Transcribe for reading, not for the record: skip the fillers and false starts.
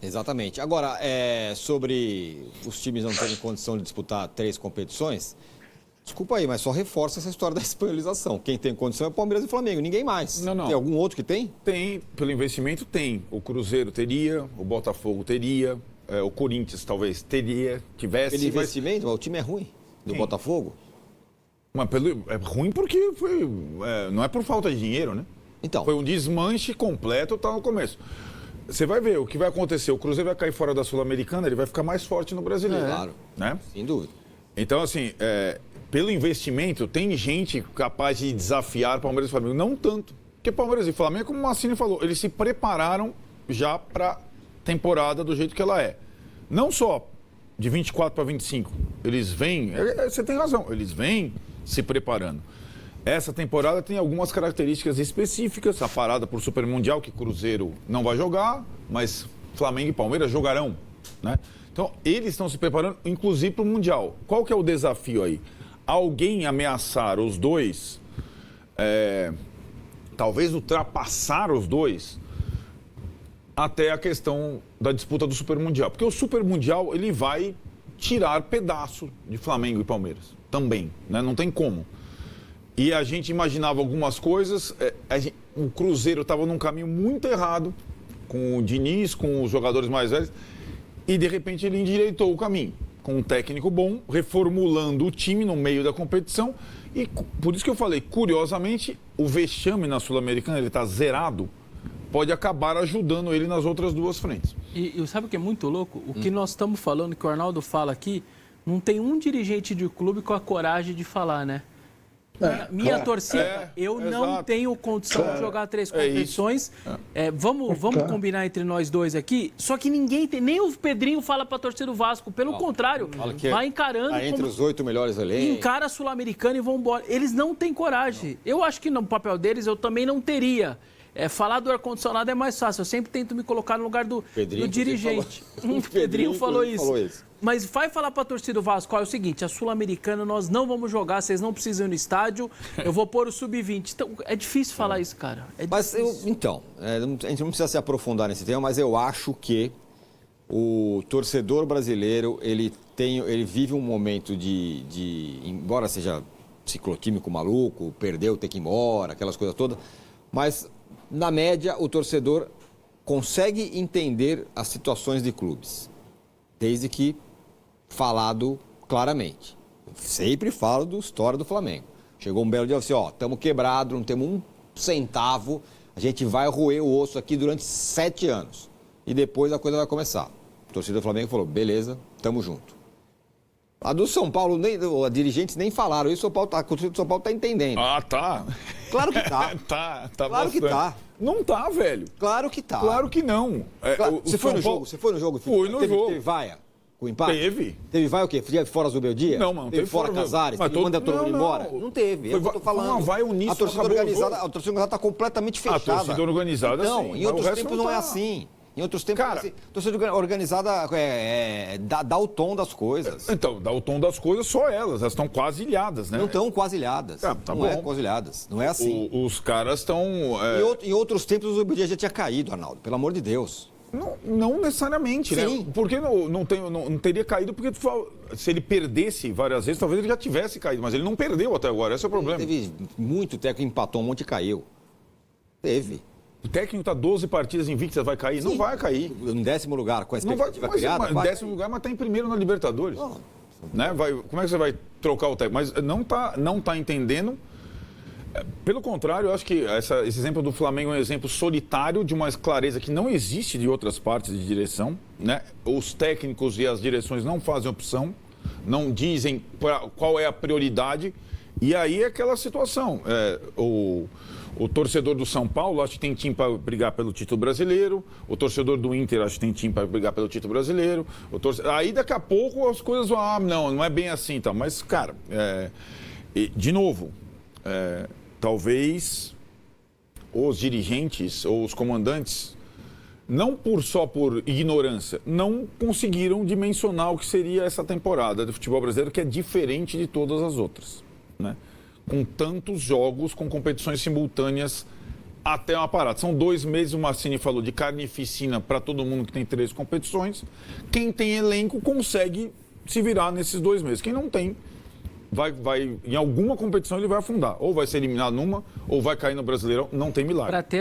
Exatamente. Agora, sobre os times não terem condição de disputar 3 competições, desculpa aí, mas só reforça essa história da espanholização. Quem tem condição é o Palmeiras e o Flamengo, ninguém mais. Não. Tem algum outro que tem? Tem, pelo investimento tem. O Cruzeiro teria, o Botafogo teria, o Corinthians talvez tivesse. Pelo investimento, o time é ruim do Botafogo. Mas é ruim porque não é por falta de dinheiro, né? Então. Foi um desmanche completo, tá no começo. Você vai ver o que vai acontecer. O Cruzeiro vai cair fora da Sul-Americana, ele vai ficar mais forte no Brasileiro. Claro. Né? Sem dúvida. Então, assim, pelo investimento, tem gente capaz de desafiar Palmeiras e Flamengo. Não tanto. Porque Palmeiras e Flamengo, como o Massini falou, eles se prepararam já para a temporada do jeito que ela é. Não só de 24 para 25. Eles vêm, você tem razão, eles vêm se preparando. Essa temporada tem algumas características específicas. A parada por Super Mundial, que Cruzeiro não vai jogar, mas Flamengo e Palmeiras jogarão, né? Então, eles estão se preparando, inclusive, para o Mundial. Qual que é o desafio aí? Alguém ameaçar os dois, talvez ultrapassar os dois, até a questão da disputa do Super Mundial. Porque o Super Mundial, ele vai tirar pedaço de Flamengo e Palmeiras também, né? Não tem como. E a gente imaginava algumas coisas, o Cruzeiro estava num caminho muito errado, com o Diniz, com os jogadores mais velhos, e de repente ele endireitou o caminho, com um técnico bom, reformulando o time no meio da competição, e por isso que eu falei, curiosamente, o vexame na Sul-Americana, ele está zerado, pode acabar ajudando ele nas outras duas frentes. E sabe o que é muito louco? O que nós estamos falando, que o Arnaldo fala aqui, não tem um dirigente de clube com a coragem de falar, né? Minha torcida, eu não exato. tenho condição de jogar 3 competições. Vamos combinar entre nós dois aqui. Só que ninguém tem, nem o Pedrinho fala para a torcida do Vasco. Pelo contrário, vai encarando. Entre os 8 melhores elencos. Encara a Sul-Americana e vão embora. Eles não têm coragem. Eu acho que no papel deles eu também não teria. Falar do ar-condicionado é mais fácil. Eu sempre tento me colocar no lugar do dirigente. O Pedrinho falou isso. Mas vai falar para a torcida do Vasco, é o seguinte, a Sul-Americana nós não vamos jogar, vocês não precisam ir no estádio, eu vou pôr o Sub-20. Então, é difícil falar isso, cara. Mas, a gente não precisa se aprofundar nesse tema, mas eu acho que o torcedor brasileiro, ele vive um momento embora seja ciclotímico maluco, perdeu, ter que ir embora, aquelas coisas todas, mas, na média, o torcedor consegue entender as situações de clubes, desde que falado claramente. Sempre falo da história do Flamengo. Chegou um belo dia e falou assim, estamos quebrados, não temos um centavo, a gente vai roer o osso aqui durante 7 anos. E depois a coisa vai começar. A torcida do Flamengo falou, beleza, tamo junto. A do São Paulo, os dirigentes nem falaram isso, a torcida do São Paulo tá entendendo. Ah, tá. Claro que tá. Tá claro bastante. que tá. Não tá, velho. Claro que tá. Claro que não. Você foi no jogo? Você foi no jogo? Fui no jogo. Teve vaia? Com empate? Teve. Teve vaia o quê? Fora do meu dia? Não, mano. Teve fora Casares? Teve manda todo mundo embora? Não teve. É o que eu tô falando. Não, vai unir. A torcida organizada tá completamente fechada. A torcida organizada, sim. Não, em outros tempos não é assim. Em outros tempos, a torcida organizada dá o tom das coisas. Então, dá o tom das coisas só elas estão quase ilhadas, né? Não estão quase ilhadas. Tá não bom. É quase ilhadas. Não é assim. Os caras estão... Em outros tempos o Uberdia já tinha caído, Arnaldo. Pelo amor de Deus. Não necessariamente, sim, né? Porque não teria caído, porque se ele perdesse várias vezes, talvez ele já tivesse caído, mas ele não perdeu até agora, esse é o problema. Teve muito técnico, empatou um monte e caiu. Teve. O técnico está 12 partidas invictas, vai cair? Sim. Não vai cair. Em 10º lugar, com a expectativa criada. Em 10º lugar, mas está em primeiro na Libertadores. Não. Né? Como é que você vai trocar o técnico? Mas não tá entendendo. Pelo contrário, eu acho que esse exemplo do Flamengo é um exemplo solitário de uma clareza que não existe de outras partes de direção, né? Os técnicos e as direções não fazem opção, não dizem qual é a prioridade, e aí é aquela situação. O torcedor do São Paulo acho que tem time para brigar pelo título brasileiro, o torcedor do Inter acho que tem time para brigar pelo título brasileiro, aí daqui a pouco as coisas vão, não é bem assim, tá? Mas, cara, de novo, talvez os dirigentes ou os comandantes, não só por ignorância, não conseguiram dimensionar o que seria essa temporada do futebol brasileiro, que é diferente de todas as outras, né? Com tantos jogos, com competições simultâneas até uma parada. São 2 meses, o Massini falou, de carnificina para todo mundo que tem 3 competições. Quem tem elenco consegue se virar nesses 2 meses. Quem não tem, vai em alguma competição ele vai afundar. Ou vai ser eliminado numa, ou vai cair no Brasileirão. Não tem milagre.